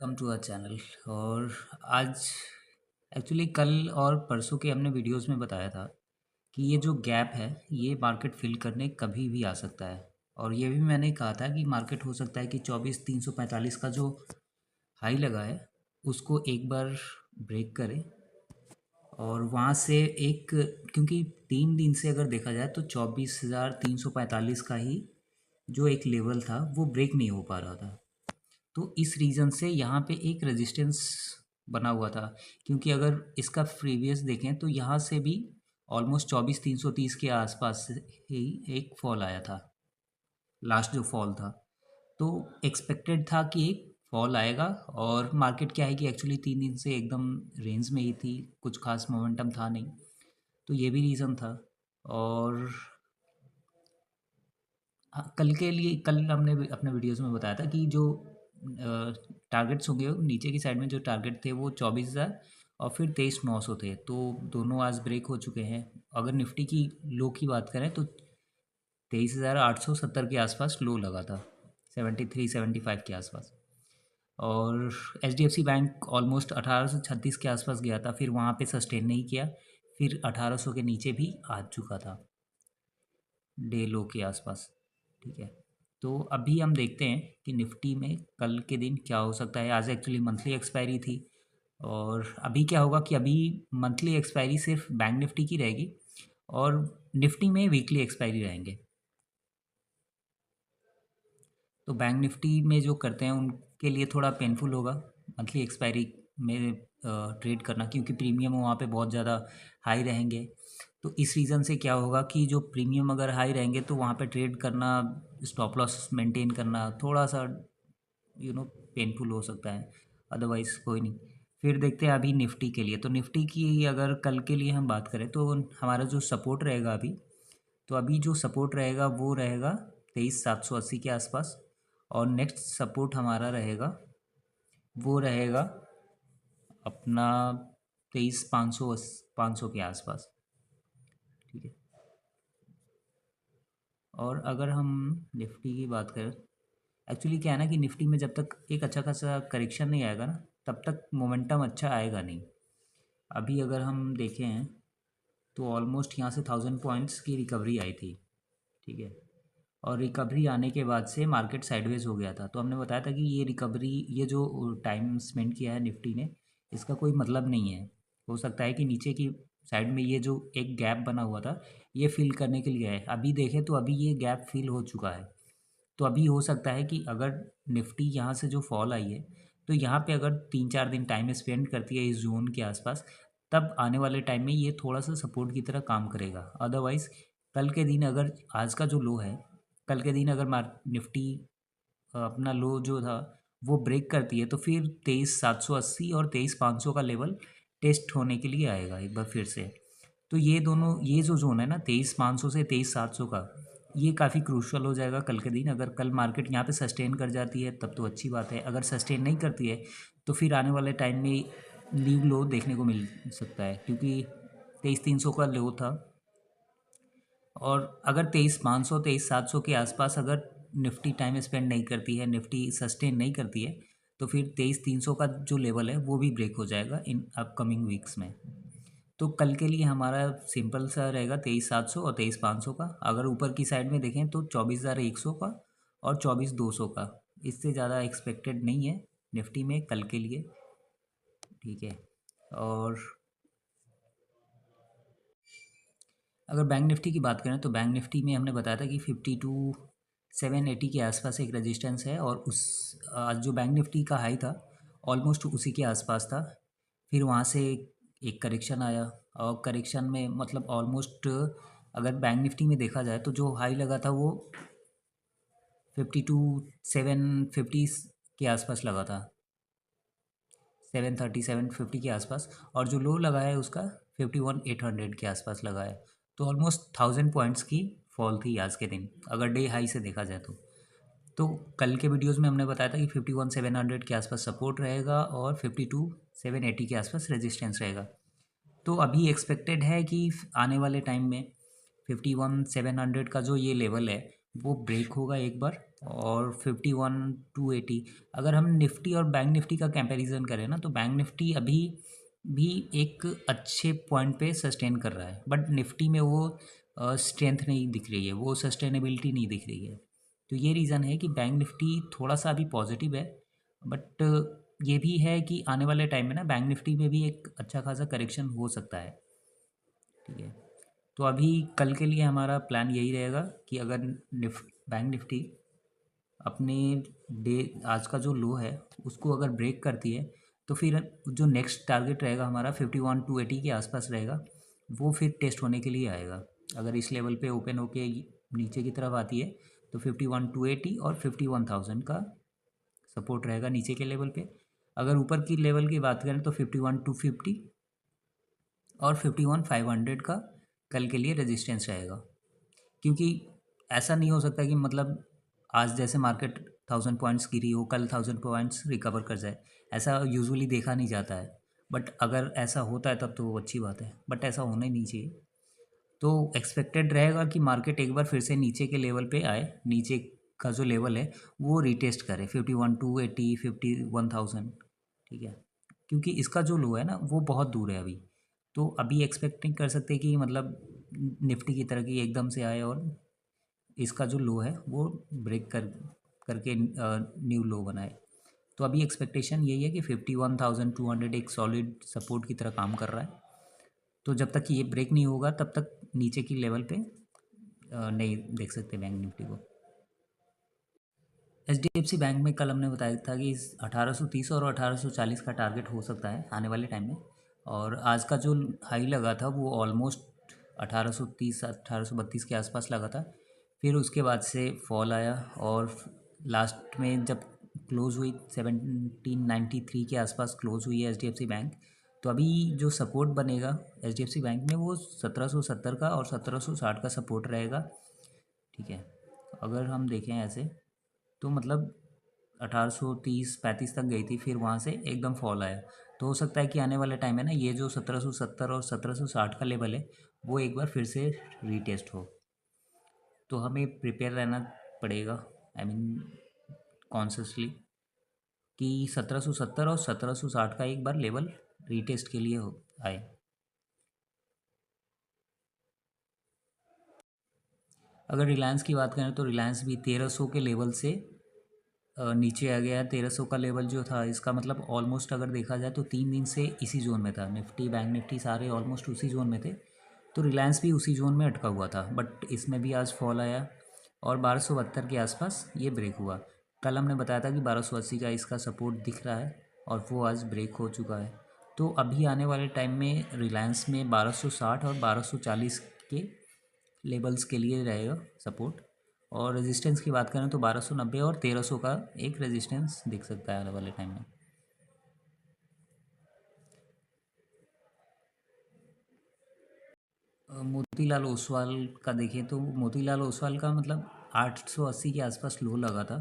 Welcome to our channel. और आज actually कल और परसों के हमने वीडियोस में बताया था कि ये जो गैप है ये मार्केट फिल करने कभी भी आ सकता है। और ये भी मैंने कहा था कि मार्केट हो सकता है कि 24,345 का जो हाई लगा है उसको एक बार ब्रेक करे और वहाँ से एक, क्योंकि 3 दिन से अगर देखा जाए तो 24,345 का ही जो एक लेवल था वो ब्रेक नहीं हो पा रहा था। तो इस रीज़न से यहाँ पे एक रेजिस्टेंस बना हुआ था, क्योंकि अगर इसका प्रीवियस देखें तो यहाँ से भी ऑलमोस्ट 24,330 के आसपास से ही एक फॉल आया था। लास्ट जो फॉल था तो एक्सपेक्टेड था कि एक फॉल आएगा। और मार्केट क्या है कि एक्चुअली 3 दिन से एकदम रेंज में ही थी, कुछ खास मोमेंटम था नहीं, तो ये भी रीज़न था। और हाँ, कल के लिए कल हमने अपने वीडियोस में बताया था कि जो टारगेट्स होंगे नीचे की साइड में, जो टारगेट थे वो 24,000 और फिर 23,900 थे, तो दोनों आज ब्रेक हो चुके हैं। अगर निफ्टी की लो की बात करें तो 23,870 के आसपास लो लगा था, 73-75 के आसपास। और HDFC बैंक ऑलमोस्ट 1836 के आसपास गया था, फिर वहाँ पे सस्टेन नहीं किया, फिर 1800 के नीचे भी आ चुका था डे लो के आसपास। ठीक है, तो अभी हम देखते हैं कि निफ्टी में कल के दिन क्या हो सकता है। आज एक्चुअली मंथली एक्सपायरी थी और अभी क्या होगा कि अभी मंथली एक्सपायरी सिर्फ बैंक निफ्टी की रहेगी और निफ्टी में वीकली एक्सपायरी रहेंगे। तो बैंक निफ्टी में जो करते हैं उनके लिए थोड़ा पेनफुल होगा मंथली एक्सपायरी में ट्रेड करना, क्योंकि प्रीमियम वहाँ पे बहुत ज़्यादा हाई रहेंगे। तो इस रीज़न से क्या होगा कि जो प्रीमियम अगर हाई रहेंगे तो वहाँ पे ट्रेड करना, स्टॉप लॉस मेंटेन करना थोड़ा सा पेनफुल हो सकता है। अदरवाइज़ कोई नहीं। फिर देखते हैं अभी निफ्टी के लिए। तो निफ्टी की अगर कल के लिए हम बात करें तो हमारा जो सपोर्ट रहेगा अभी, तो अभी जो सपोर्ट रहेगा वो रहेगा 23,780 के आसपास। और नेक्स्ट सपोर्ट हमारा रहेगा वो रहेगा अपना 23,500 500 के आसपास। ठीक है, और अगर हम निफ्टी की बात करें, एक्चुअली क्या है ना कि निफ्टी में जब तक एक अच्छा खासा करेक्शन नहीं आएगा ना तब तक मोमेंटम अच्छा आएगा नहीं। अभी अगर हम देखें तो ऑलमोस्ट यहाँ से 1000 पॉइंट्स की रिकवरी आई थी। ठीक है, और रिकवरी आने के बाद से मार्केट साइडवेज हो गया था। तो हमने बताया था कि ये रिकवरी, ये जो टाइम स्पेंड किया है निफ्टी ने, इसका कोई मतलब नहीं है। हो सकता है कि नीचे की साइड में ये जो एक गैप बना हुआ था ये फिल करने के लिए है। अभी देखें तो अभी ये गैप फिल हो चुका है। तो अभी हो सकता है कि अगर निफ्टी यहाँ से जो फॉल आई है तो यहाँ पे अगर 3-4 दिन टाइम स्पेंड करती है इस जोन के आसपास, तब आने वाले टाइम में ये थोड़ा सा सपोर्ट की तरह काम करेगा। अदरवाइज़ कल के दिन अगर आज का जो लो है, कल के दिन अगर मार निफ्टी अपना लो जो था वो ब्रेक करती है तो फिर 23,780 और 23,500 का लेवल टेस्ट होने के लिए आएगा एक बार फिर से। तो ये दोनों, ये जो जोन है ना 23,500 से 23,700 का, ये काफ़ी क्रूशल हो जाएगा कल के दिन। अगर कल मार्केट यहाँ पे सस्टेन कर जाती है तब तो अच्छी बात है, अगर सस्टेन नहीं करती है तो फिर आने वाले टाइम में न्यू लो देखने को मिल सकता है, क्योंकि 23,300 का लो था। और अगर 23,500 23,700 के आसपास अगर निफ्टी टाइम स्पेंड नहीं करती है, निफ्टी सस्टेन नहीं करती है, तो फिर 23,300 का जो लेवल है वो भी ब्रेक हो जाएगा इन अपकमिंग वीक्स में। तो कल के लिए हमारा सिंपल सा रहेगा 23,700 और 23,500 का। अगर ऊपर की साइड में देखें तो 24,100 का और 24,200 का, इससे ज़्यादा एक्सपेक्टेड नहीं है निफ्टी में कल के लिए। ठीक है, और अगर बैंक निफ्टी की बात करें तो बैंक निफ्टी में हमने बताया था कि 52,780 के आसपास एक रेजिस्टेंस है, और उस आज जो बैंक निफ्टी का हाई था ऑलमोस्ट उसी के आसपास था। फिर वहाँ से एक करेक्शन आया, और करेक्शन में मतलब ऑलमोस्ट अगर बैंक निफ्टी में देखा जाए तो जो हाई लगा था वो 52,750 के आसपास लगा था, 730 750 के आसपास। और जो लो लगा है उसका 51,800 के आसपास लगा है। तो ऑलमोस्ट 1000 पॉइंट्स की फॉल थी आज के दिन अगर डे हाई से देखा जाए तो कल के वीडियोस में हमने बताया था कि 51,700 के आसपास सपोर्ट रहेगा और 52,780 के आसपास रेजिस्टेंस रहेगा। तो अभी एक्सपेक्टेड है कि आने वाले टाइम में 51,700 का जो ये लेवल है वो ब्रेक होगा एक बार, और 51,280। अगर हम निफ्टी और बैंक निफ्टी का कंपैरिजन करें ना, तो बैंक निफ्टी अभी भी एक अच्छे पॉइंट पे सस्टेन कर रहा है, बट निफ्टी में वो स्ट्रेंथ नहीं दिख रही है, वो सस्टेनेबिलिटी नहीं दिख रही है। तो ये रीज़न है कि बैंक निफ्टी थोड़ा सा अभी पॉजिटिव है, बट ये भी है कि आने वाले टाइम में ना बैंक निफ्टी में भी एक अच्छा खासा करेक्शन हो सकता है। ठीक है, तो अभी कल के लिए हमारा प्लान यही रहेगा कि अगर बैंक निफ्टी अपने डे आज का जो लो है उसको अगर ब्रेक करती है, तो फिर जो नेक्स्ट टारगेट रहेगा हमारा 51,280 के आसपास रहेगा, वो फिर टेस्ट होने के लिए आएगा। अगर इस लेवल पे ओपन होके नीचे की तरफ आती है, तो 51,280 और 51,000 का सपोर्ट रहेगा नीचे के लेवल पे। अगर ऊपर की लेवल की बात करें तो 51,250 और 51,500 का कल के लिए रेजिस्टेंस रहेगा। क्योंकि ऐसा नहीं हो सकता कि मतलब आज जैसे मार्केट 1,000 पॉइंट्स गिरी हो, कल 1,000 पॉइंट्स रिकवर कर जाए, ऐसा यूजुअली देखा नहीं जाता है। बट अगर ऐसा होता है तब तो वो अच्छी बात है, बट ऐसा होना ही नहीं चाहिए। तो एक्सपेक्टेड रहेगा कि मार्केट एक बार फिर से नीचे के लेवल पे आए, नीचे का जो लेवल है वो रिटेस्ट करे 51,280, 51,000। ठीक है, क्योंकि इसका जो लो है ना वो बहुत दूर है अभी। तो अभी एक्सपेक्ट नहीं कर सकते कि मतलब निफ्टी की तरह की एकदम से आए और इसका जो लो है वो ब्रेक करके न्यू लो बनाए। तो अभी एक्सपेक्टेशन यही है कि 51,200 एक सॉलिड सपोर्ट की तरह काम कर रहा है। तो जब तक ये ब्रेक नहीं होगा तब तक नीचे की लेवल पे नहीं देख सकते बैंक निफ्टी को। HDFC बैंक में कल हमने बताया था कि 1830 और 1840 का टारगेट हो सकता है आने वाले टाइम में। और आज का जो हाई लगा था वो ऑलमोस्ट 1830 1832 के आसपास लगा था। फिर उसके बाद से फॉल आया और लास्ट में जब क्लोज़ हुई 1793 के आसपास क्लोज़ हुई है HDFC बैंक। तो अभी जो सपोर्ट बनेगा HDFC बैंक में वो 1770 का और 1760 का सपोर्ट रहेगा। ठीक है, अगर हम देखें ऐसे तो मतलब 1830-35 तक गई थी, फिर वहाँ से एकदम फॉल आया। तो हो सकता है कि आने वाले टाइम में ना ये जो 1770 और 1760 का लेवल है वो एक बार फिर से रीटेस्ट हो। तो हमें प्रिपेयर रहना पड़ेगा, आई मीन कॉन्शियसली, कि 1770 और 1760 का एक बार लेवल रीटेस्ट के लिए हो आए। अगर रिलायंस की बात करें तो रिलायंस भी 1300 के लेवल से नीचे आ गया है। 1300 का लेवल जो था इसका मतलब ऑलमोस्ट अगर देखा जाए तो 3 दिन से इसी जोन में था। निफ्टी बैंक निफ्टी सारे ऑलमोस्ट उसी जोन में थे, तो रिलायंस भी उसी जोन में अटका हुआ था, बट इसमें भी आज फॉल आया और 1272 के आसपास ये ब्रेक हुआ। कल हमने बताया था कि 1280 का इसका सपोर्ट दिख रहा है और वो आज ब्रेक हो चुका है। तो अभी आने वाले टाइम में रिलायंस में 1260 और 1240 के लेवल्स के लिए रहेगा सपोर्ट। और रेजिस्टेंस की बात करें तो 1290 और 1300 का एक रेजिस्टेंस दिख सकता है आने वाले टाइम में। मोतीलाल ओसवाल का देखें तो मोतीलाल ओसवाल का मतलब 880 के आसपास लो लगा था,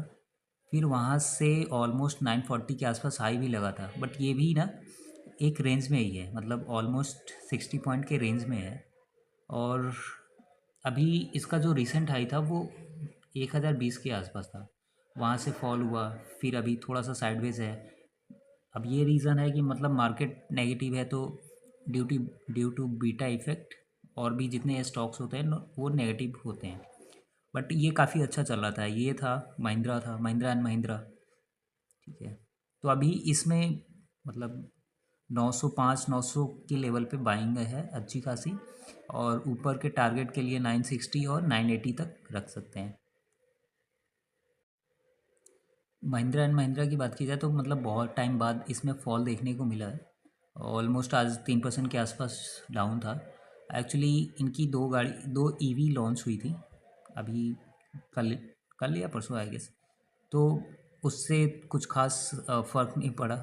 फिर वहाँ से ऑलमोस्ट 940 के आसपास हाई भी लगा था, बट ये भी ना एक रेंज में ही है, मतलब ऑलमोस्ट 60 पॉइंट के रेंज में है। और अभी इसका जो रिसेंट हाई था वो 1020 के आसपास था, वहाँ से फॉल हुआ, फिर अभी थोड़ा सा साइडवेज है। अब ये रीज़न है कि मतलब मार्केट नेगेटिव है, तो ड्यू टू बीटा इफेक्ट और भी जितने स्टॉक्स होते हैं वो नेगेटिव होते हैं। बट ये काफ़ी अच्छा चल रहा था, ये था महिंद्रा एंड महिंद्रा। ठीक है, तो अभी इसमें मतलब 905 900 के लेवल पे बाइंग है अच्छी खासी, और ऊपर के टारगेट के लिए 960 और 980 तक रख सकते हैं। महिंद्रा एंड महिंद्रा की बात की जाए तो मतलब बहुत टाइम बाद इसमें फॉल देखने को मिला है। ऑलमोस्ट आज 3% के आसपास डाउन था। एक्चुअली इनकी दो ईवी लॉन्च हुई थी अभी, कल कल या परसों आई गेस। तो उससे कुछ खास फ़र्क नहीं पड़ा,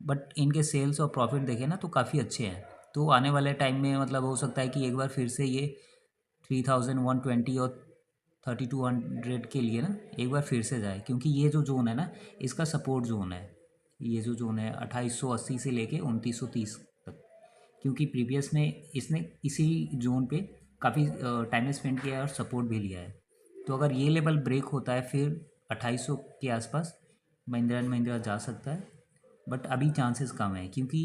बट इनके सेल्स और प्रॉफिट देखें ना तो काफ़ी अच्छे हैं। तो आने वाले टाइम में मतलब हो सकता है कि एक बार फिर से ये 3120 और 3200 के लिए ना एक बार फिर से जाए, क्योंकि ये जो जोन है ना इसका सपोर्ट जोन है। ये जो जोन है 2880 से लेके 2930 तक, क्योंकि प्रीवियस में इसने इसी जोन पे काफ़ी टाइम स्पेंड किया है और सपोर्ट भी लिया है। तो अगर ये लेवल ब्रेक होता है फिर 2800 के आसपास महिंद्रा एंड महिंद्रा जा सकता है, बट अभी चांसेस कम है क्योंकि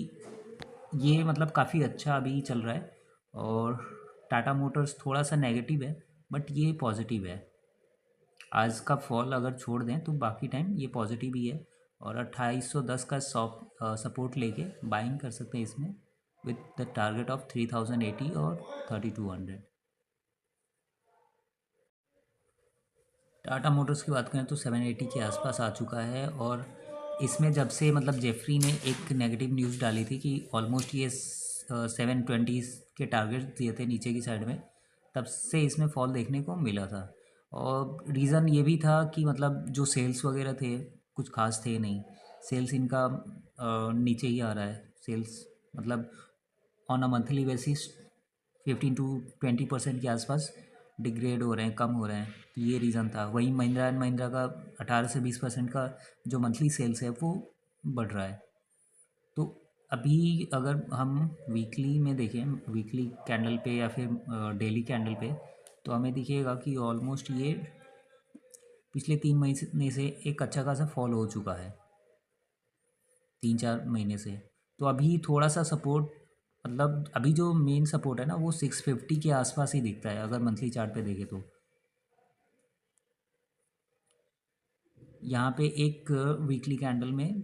ये मतलब काफ़ी अच्छा अभी चल रहा है। और टाटा मोटर्स थोड़ा सा नेगेटिव है, बट ये पॉजिटिव है। आज का फॉल अगर छोड़ दें तो बाकी टाइम ये पॉजिटिव ही है। और 2810 का सपोर्ट लेके बाइंग कर सकते हैं इसमें, विद द टारगेट ऑफ 3080 और 3200। टाटा मोटर्स की बात करें तो 780 के आसपास आ चुका है। और इसमें जब से मतलब जेफरी ने एक नेगेटिव न्यूज़ डाली थी कि ऑलमोस्ट ये 720 के टारगेट दिए थे नीचे की साइड में, तब से इसमें फॉल देखने को मिला था। और रीज़न ये भी था कि मतलब जो सेल्स वगैरह थे कुछ खास थे नहीं। सेल्स इनका नीचे ही आ रहा है। सेल्स मतलब on a monthly basis 15 to 20% के आसपास डिग्रेड हो रहे हैं, कम हो रहे हैं। तो ये रीज़न था। वहीं महिंद्रा एंड महिंद्रा का 18 से 20% का जो मंथली सेल्स है वो बढ़ रहा है। तो अभी अगर हम वीकली में देखें, वीकली कैंडल पे या फिर डेली कैंडल पे, तो हमें दिखेगा कि ऑलमोस्ट ये पिछले 3 महीने से एक अच्छा खासा फॉल हो चुका है, 3-4 महीने से। तो अभी थोड़ा सा सपोर्ट, मतलब अभी जो मेन सपोर्ट है ना वो 650 के आसपास ही दिखता है अगर मंथली चार्ट पे देखें तो। यहाँ पे एक वीकली कैंडल में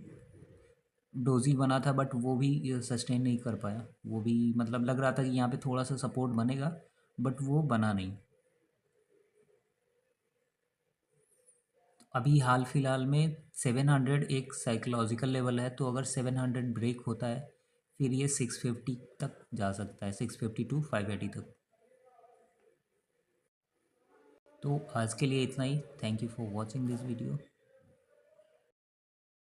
डोजी बना था, बट वो भी सस्टेन नहीं कर पाया। वो भी मतलब लग रहा था कि यहाँ पे थोड़ा सा सपोर्ट बनेगा, बट वो बना नहीं। अभी हाल फिलहाल में 700 एक साइकोलॉजिकल लेवल है, तो अगर 700 ब्रेक होता है फिर ये 650 तक जा सकता है, 650 to 580 तक। तो आज के लिए इतना ही। Thank you for watching this video.